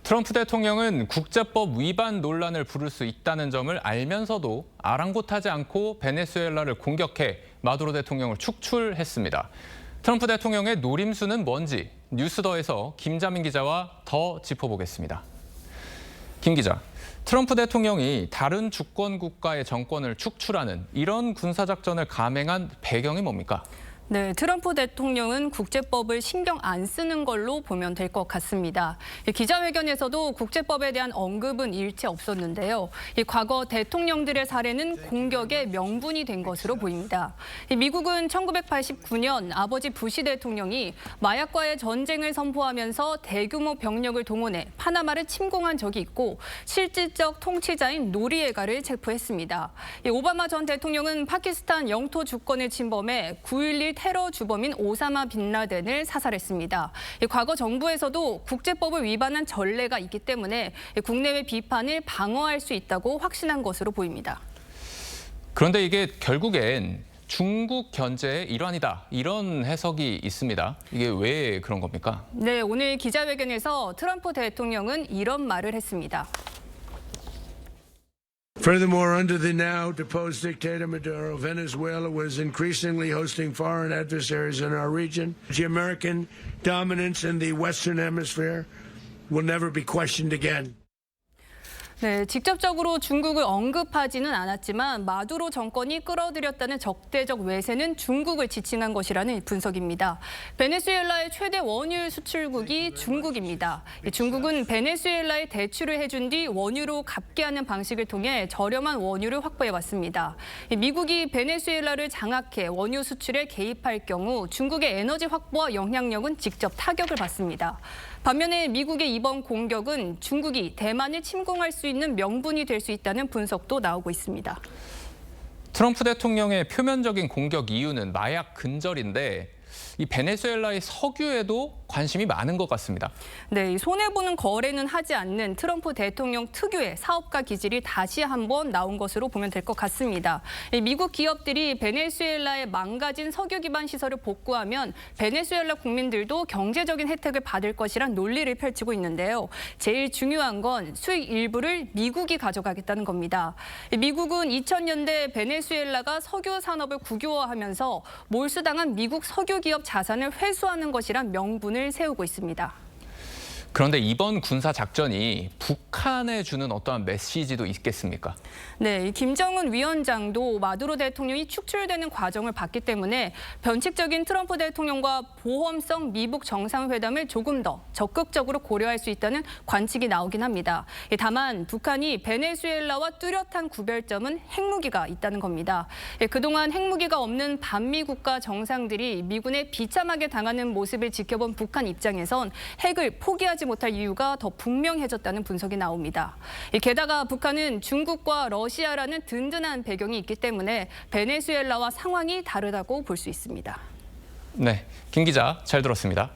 트럼프 대통령은 국제법 위반 논란을 부를 수 있다는 점을 알면서도 아랑곳하지 않고 베네수엘라를 공격해 마두로 대통령을 축출했습니다. 트럼프 대통령의 노림수는 뭔지 뉴스더에서 김자민 기자와 더 짚어보겠습니다. 김 기자, 트럼프 대통령이 다른 주권 국가의 정권을 축출하는 이런 군사작전을 감행한 배경이 뭡니까? 네, 트럼프 대통령은 국제법을 신경 안 쓰는 걸로 보면 될 것 같습니다. 기자회견에서도 국제법에 대한 언급은 일체 없었는데요. 과거 대통령들의 사례는 공격의 명분이 된 것으로 보입니다. 미국은 1989년 아버지 부시 대통령이 마약과의 전쟁을 선포하면서 대규모 병력을 동원해 파나마를 침공한 적이 있고 실질적 통치자인 노리에가를 체포했습니다. 오바마 전 대통령은 파키스탄 영토 주권을 침범해 9.11 테러 주범인 오사마 빈 라덴을 사살했습니다. 과거 정부에서도 국제법을 위반한 전례가 있기 때문에 국내외 비판을 방어할 수 있다고 확신한 것으로 보입니다. 그런데 이게 결국엔 중국 견제의 일환이다, 이런 해석이 있습니다. 이게 왜 그런 겁니까? 네, 오늘 기자회견에서 트럼프 대통령은 이런 말을 했습니다. Furthermore, under the now deposed dictator Maduro, Venezuela was increasingly hosting foreign adversaries in our region. The American dominance in the Western Hemisphere will never be questioned again. 네, 직접적으로 중국을 언급하지는 않았지만 마두로 정권이 끌어들였다는 적대적 외세는 중국을 지칭한 것이라는 분석입니다. 베네수엘라의 최대 원유 수출국이 중국입니다. 중국은 베네수엘라에 대출을 해준 뒤 원유로 갚게 하는 방식을 통해 저렴한 원유를 확보해왔습니다. 미국이 베네수엘라를 장악해 원유 수출에 개입할 경우 중국의 에너지 확보와 영향력은 직접 타격을 받습니다. 반면에 미국의 이번 공격은 중국이 대만을 침공할 수 있는 명분이 될 수 있다는 분석도 나오고 있습니다. 트럼프 대통령의 표면적인 공격 이유는 마약 근절인데 이 베네수엘라의 석유에도 관심이 많은 것 같습니다. 네, 손해보는 거래는 하지 않는 트럼프 대통령 특유의 사업가 기질이 다시 한번 나온 것으로 보면 될 것 같습니다. 미국 기업들이 베네수엘라의 망가진 석유 기반 시설을 복구하면 베네수엘라 국민들도 경제적인 혜택을 받을 것이란 논리를 펼치고 있는데요. 제일 중요한 건 수익 일부를 미국이 가져가겠다는 겁니다. 미국은 2000년대 베네수엘라가 석유 산업을 국유화하면서 몰수당한 미국 석유 기업 자산을 회수하는 것이란 명분을 세우고 있습니다. 그런데 이번 군사작전이 북한에 주는 어떠한 메시지도 있겠습니까? 네, 김정은 위원장도 마두로 대통령이 축출되는 과정을 봤기 때문에 변칙적인 트럼프 대통령과 보험성 미북 정상회담을 조금 더 적극적으로 고려할 수 있다는 관측이 나오긴 합니다. 다만 북한이 베네수엘라와 뚜렷한 구별점은 핵무기가 있다는 겁니다. 그동안 핵무기가 없는 반미 국가 정상들이 미군에 비참하게 당하는 모습을 지켜본 북한 입장에선 핵을 포기하지 못할 이유가 더 분명해졌다는 분석이 나옵니다. 게다가 북한은 중국과 러시아라는 든든한 배경이 있기 때문에 베네수엘라와 상황이 다르다고 볼 수 있습니다. 네, 김 기자 잘 들었습니다.